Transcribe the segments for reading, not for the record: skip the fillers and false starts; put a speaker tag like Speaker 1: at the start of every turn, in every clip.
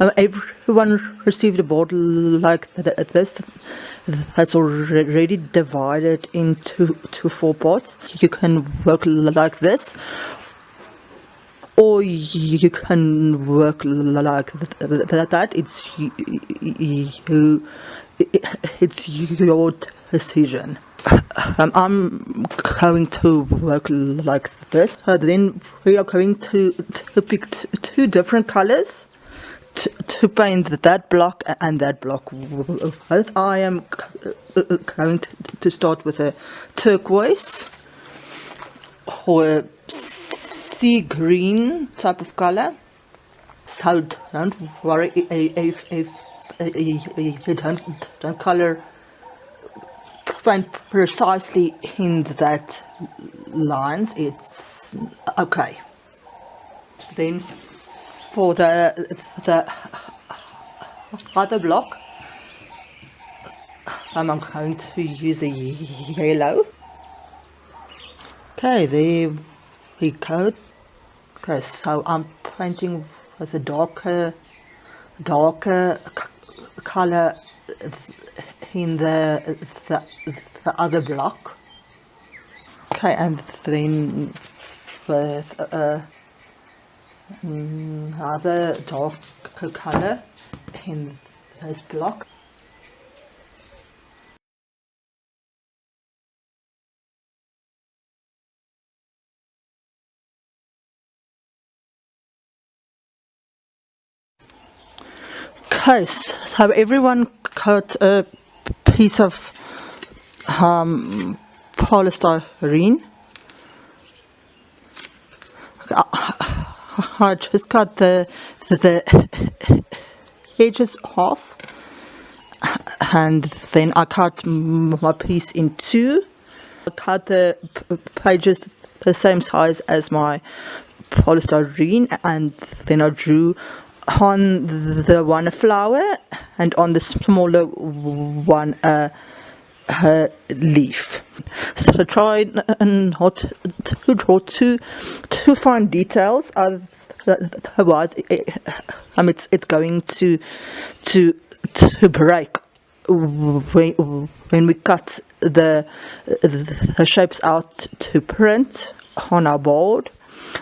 Speaker 1: Everyone received a board like this that's already divided into 4 parts. You can work like this, or you can work like that. It's your decision. I'm going to work like this. Then we are going to pick two different colors to paint that block and that block. I am going to start with a turquoise or a sea green type of color. So don't worry if you don't color paint precisely in that lines. It's okay. Then for the other block, I'm going to use a yellow. Okay, there we go. Okay, so I'm painting with a darker color in the other block. Okay, and then with another darker color in this block. Okay, so everyone cut a piece of polystyrene. I just cut the edges off, and then I cut my piece in two. I cut the pages the same size as my polystyrene, and then I drew on the one a flower and on the smaller one a leaf. So try not to draw too fine details, otherwise it's going to break when we cut the shapes out to print on our board.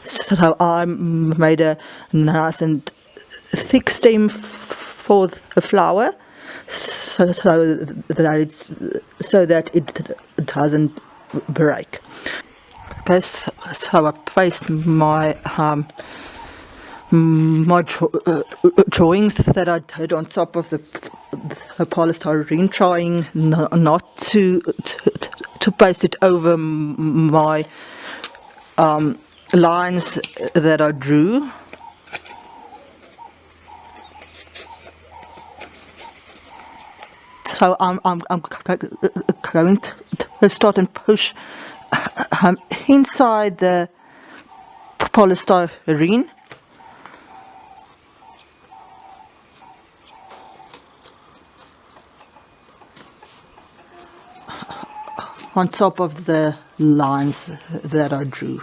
Speaker 1: So I made a nice and thick stem for the flower, so that it doesn't break. Okay, so I placed my drawings that I did on top of the polystyrene, trying not to paste it over my lines that I drew. So I'm going to start and push inside the polystyrene. On top of the lines that I drew.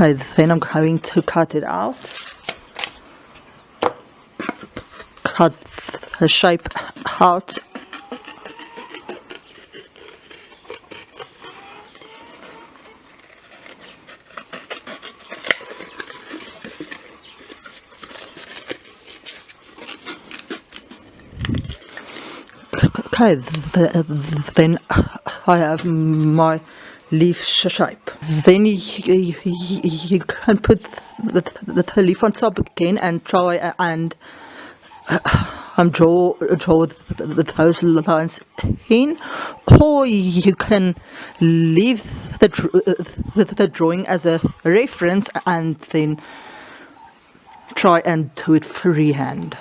Speaker 1: Okay, then I'm going to cut it out. Cut the shape out. Okay, then I have my leaf shape. Then you can put the leaf on top again and try and draw those lines in, or you can leave the drawing as a reference and then try and do it freehand.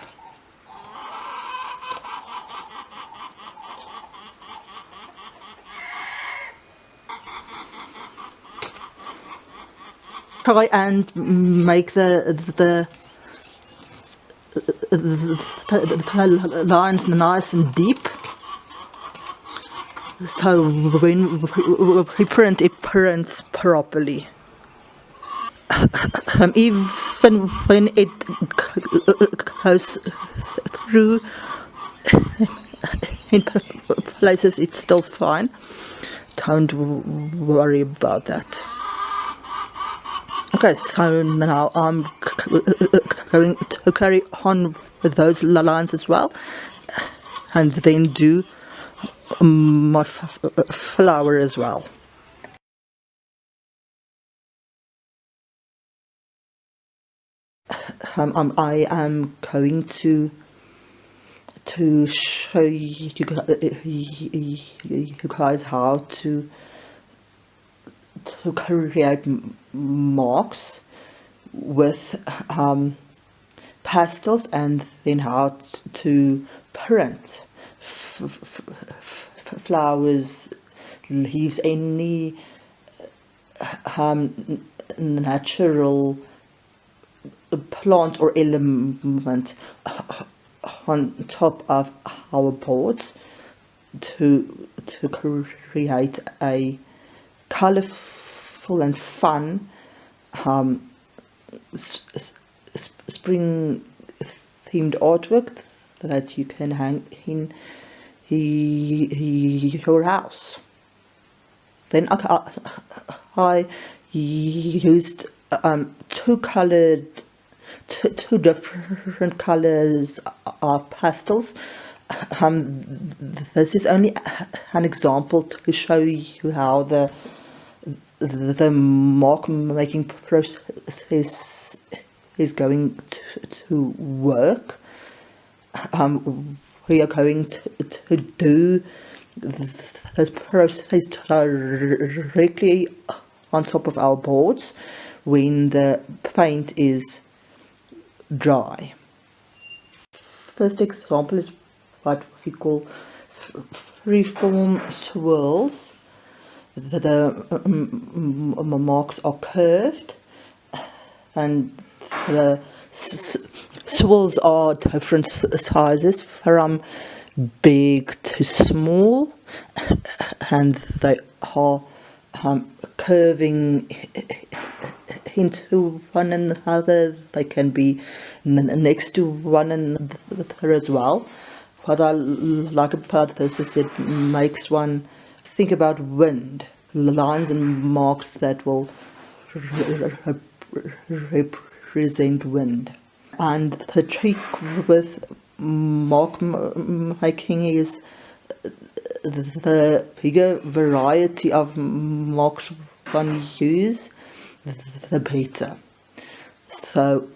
Speaker 1: try and make the lines nice and deep, so when we print, it prints properly. Even when it goes through in places, it's still fine. Don't worry about that. Okay, so now I'm going to carry on with those lines as well, and then do my flower as well. I am going to show you guys how to create marks with pastels, and then how to print flowers, leaves, any natural plant or element on top of our boards to create a colorful and fun spring themed artwork that you can hang in your house. Then I used two different colors of pastels. This is only an example to show you how the mark making process is going to work. We are going to do this process directly on top of our boards when the paint is dry. First example is what we call freeform swirls. The marks are curved, and the swirls are different sizes from big to small, and they are curving into one another. They can be next to one another as well. What I like about this is it makes one think about wind, lines and marks that will represent wind. And the trick with mark making is the bigger variety of marks one use, the better. So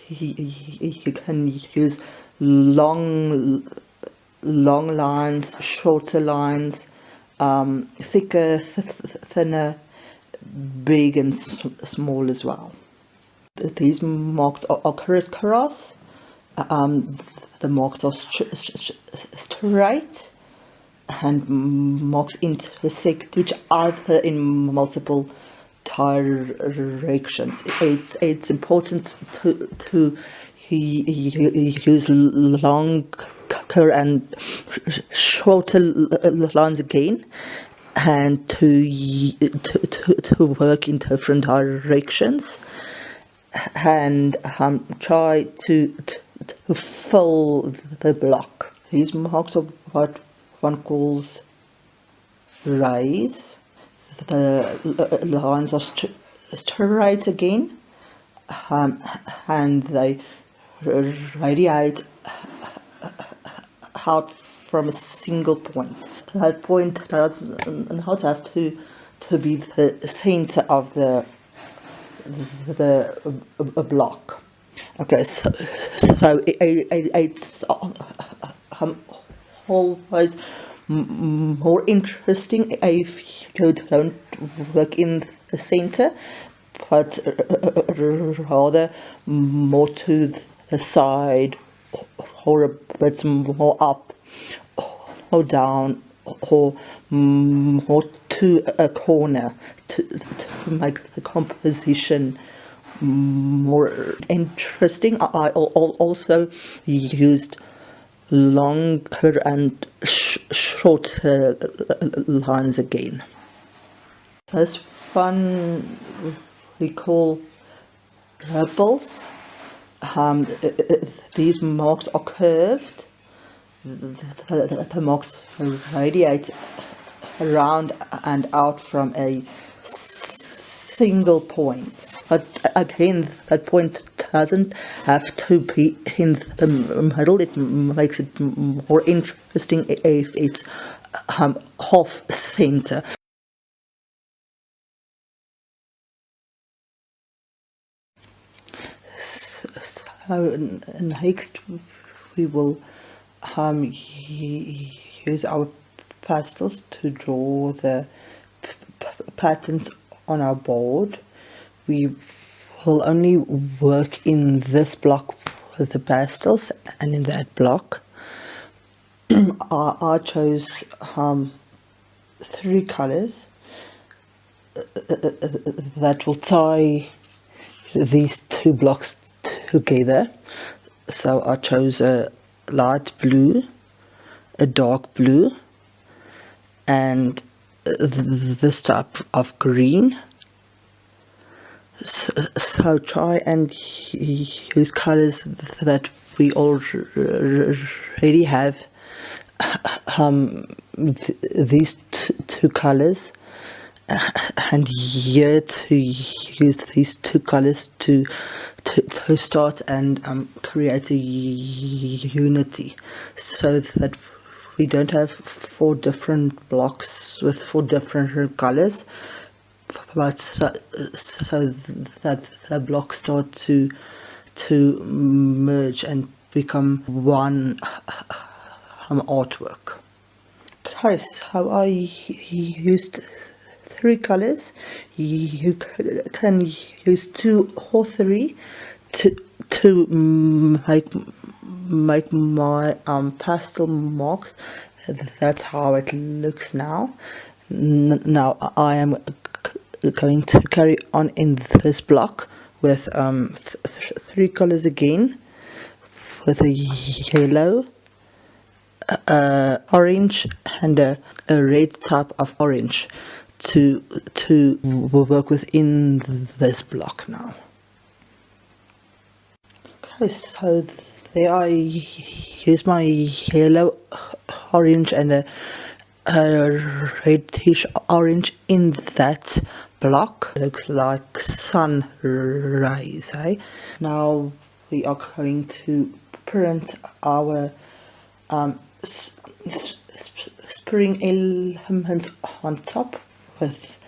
Speaker 1: you can use long lines, shorter lines, thicker, thinner, big and small as well. These marks are crisscross. The marks are straight, and marks intersect each other in multiple directions. It's important to use longer and shorter lines again, and to work in different directions, and try to fill the block. These marks are what one calls rays. The lines are straight again, and they radiate out from a single point. That point does not have to be the center of the block. Okay, so it's always more interesting if you don't work in the center, but rather more to the side, or a bit more up or down, or more to a corner, to make the composition more interesting, I also used longer and shorter lines again. This one we call ripples. These marks are curved. The marks radiate around and out from a single point. But again, that point doesn't have to be in the middle. It makes it more interesting if it's half center. So next we will use our pastels to draw the patterns on our board. We will only work in this block with the pastels, and in that block I chose 3 colors that will tie these 2 blocks together. So I chose a light blue, a dark blue, and this type of green. So try and use colors that we already have. These 2 colors, and here to use these 2 colors to start and create a unity, so that we don't have 4 different blocks with 4 different colors, but so that the blocks start to merge and become one artwork. Okay, so I used 3 colors. You can use 2 or 3 to make my pastel marks. That's how it looks now. Now I am going to carry on in this block with 3 colors again, with a yellow, orange, and a red type of orange to work within this block now. Okay, so there I use my yellow, orange, and a reddish orange in that block. Looks like sun rays, eh? Now we are going to print our spring elements on top with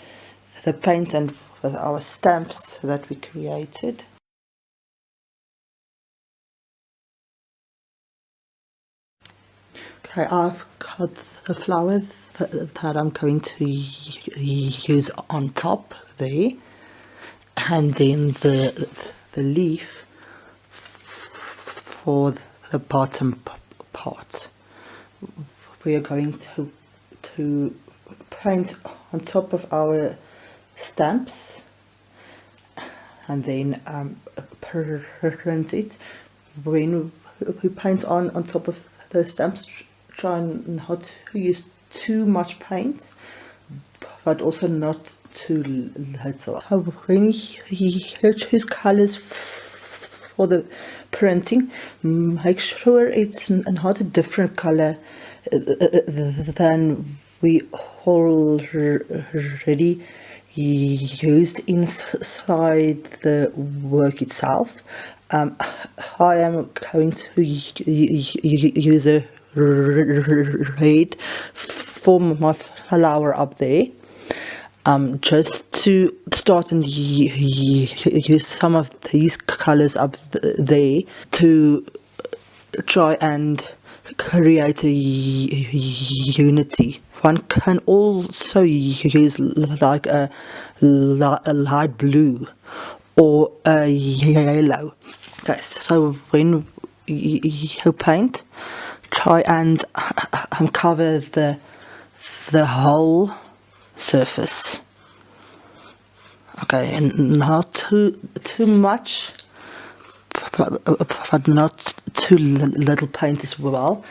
Speaker 1: the paints and with our stamps that we created. Okay, I've got the flowers that I'm going to use on top there, and then the leaf for the bottom part. We are going to paint on top of our stamps and then print it. When we paint on top of the stamps, try not to use too much paint, but also not too little. When you choose colors for the printing, make sure it's not a different color than we already used inside the work itself. I am going to use a red for my flower up there, just to start and use some of these colors up there to try and create a unity. One can also use like a light blue or a yellow. Okay, so when you paint, try and cover the whole surface. Okay, and not too much, but not too little paint as well.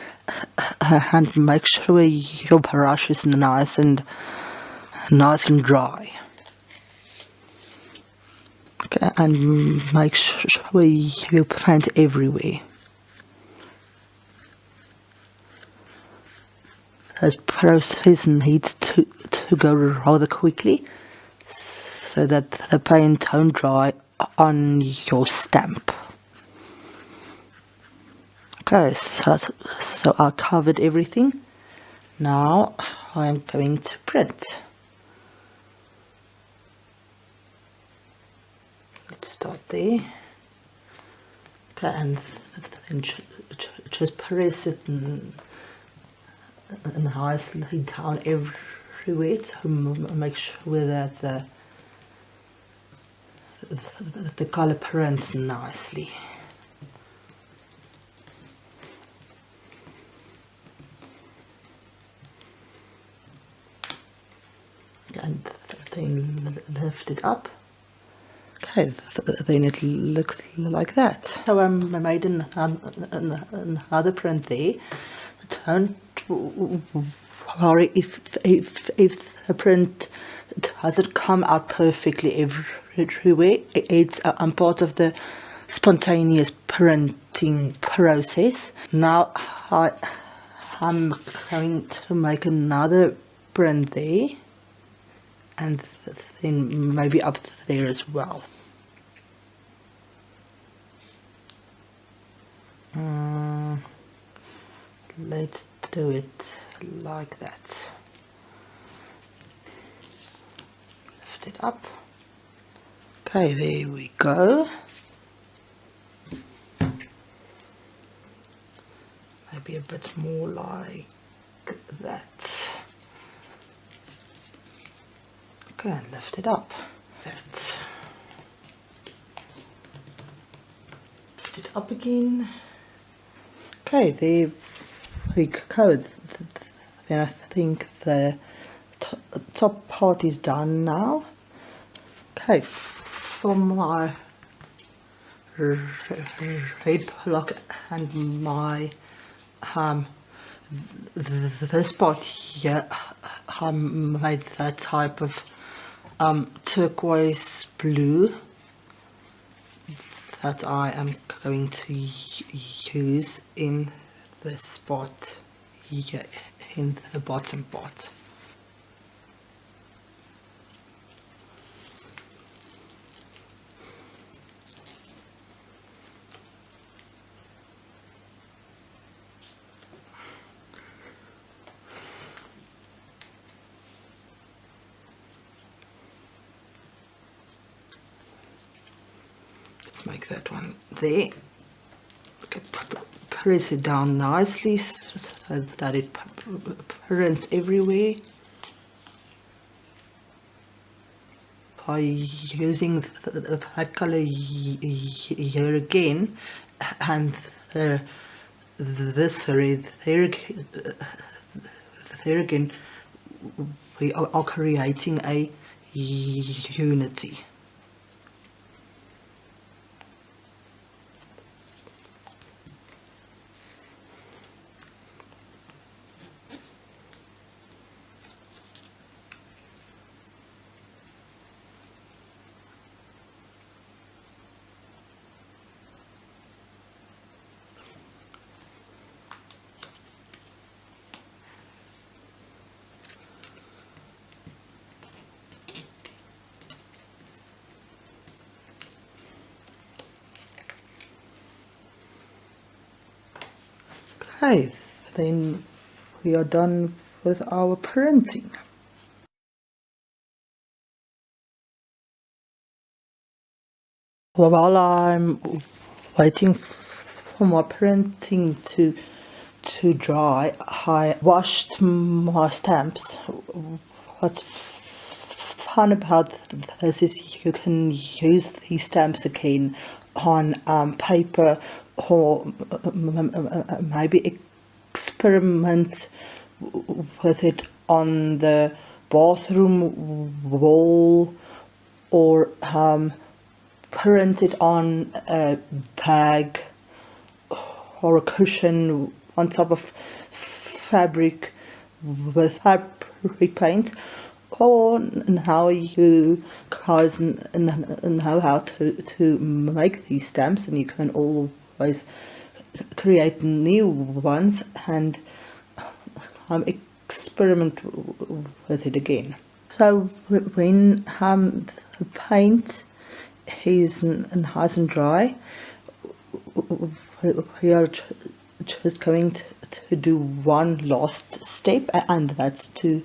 Speaker 1: And make sure your brush is nice and dry. Okay, and make sure you paint everywhere. This process needs to go rather quickly, so that the paint don't dry on your stamp. Okay, so I covered everything. Now I'm going to print. Let's start there. Okay, and then just press it nicely down everywhere to make sure that the color prints nicely. And then lift it up. Okay, then it looks like that. So I made another print there. Don't worry if the print doesn't come out perfectly everywhere. It's part of the spontaneous printing process. Now I'm going to make another print there, and then maybe up there as well. Let's do it like that. Lift it up. Okay, there we go. Maybe a bit more like that. Okay, and lift it up. That. Lift it up again. Okay, there we go. Then I think the top part is done now. Okay, for my red block and my this part here, I made that type of turquoise blue that I am going to use in the spot here in the bottom part. Let's make that one there. Okay, press it down nicely so that it prints everywhere. By using that color here again, and this red there again, we are creating a unity. Okay, then we are done with our printing. While I'm waiting for my printing to dry, I washed my stamps. What's fun about this is you can use these stamps again on paper, or maybe experiment with it on the bathroom wall or print it on a bag or a cushion on top of fabric with fabric paint, or how you guys know how to make these stamps, and you can always create new ones and experiment with it again. So when the paint is nice and dry, we are just going to do one last step, and that's to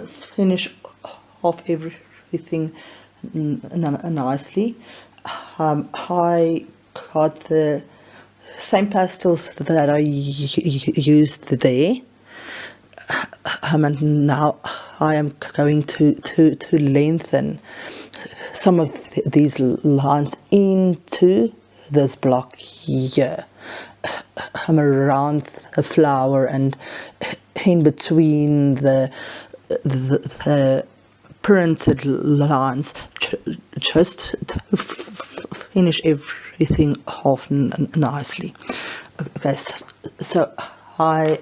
Speaker 1: finish off everything nicely. I got the same pastels that I used there, and now I am going to lengthen some of these lines into this block here, around the flower and in between the printed lines, just to finish everything off nicely. Okay, so I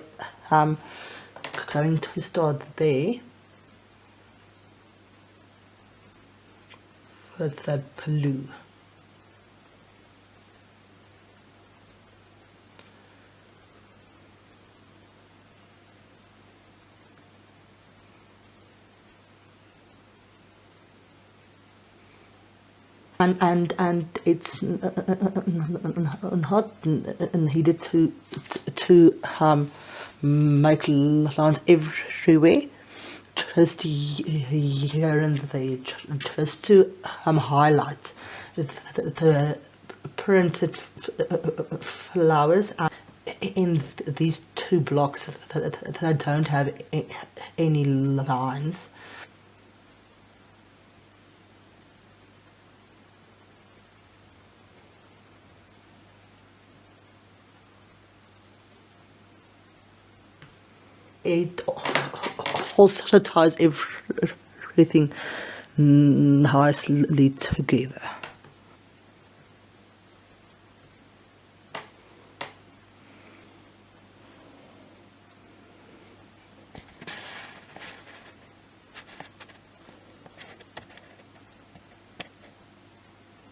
Speaker 1: am going to start there with the blue. And it's not needed to make lines everywhere, just here and there, just to highlight the printed flowers in these two blocks that don't have any lines. It also ties everything nicely together.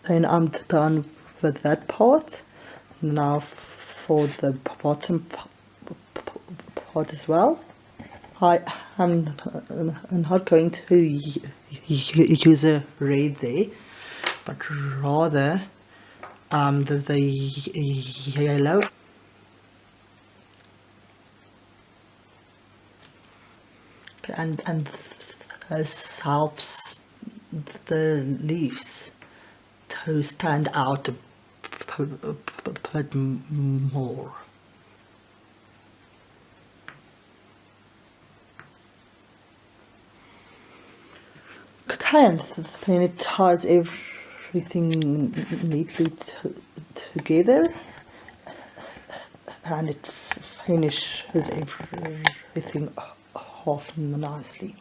Speaker 1: Then I'm done with that part. Now for the bottom part as well. I am not going to use a red there, but rather the yellow. And this helps the leaves to stand out a bit more. Okay, and then it ties everything neatly together, and it finishes everything off nicely.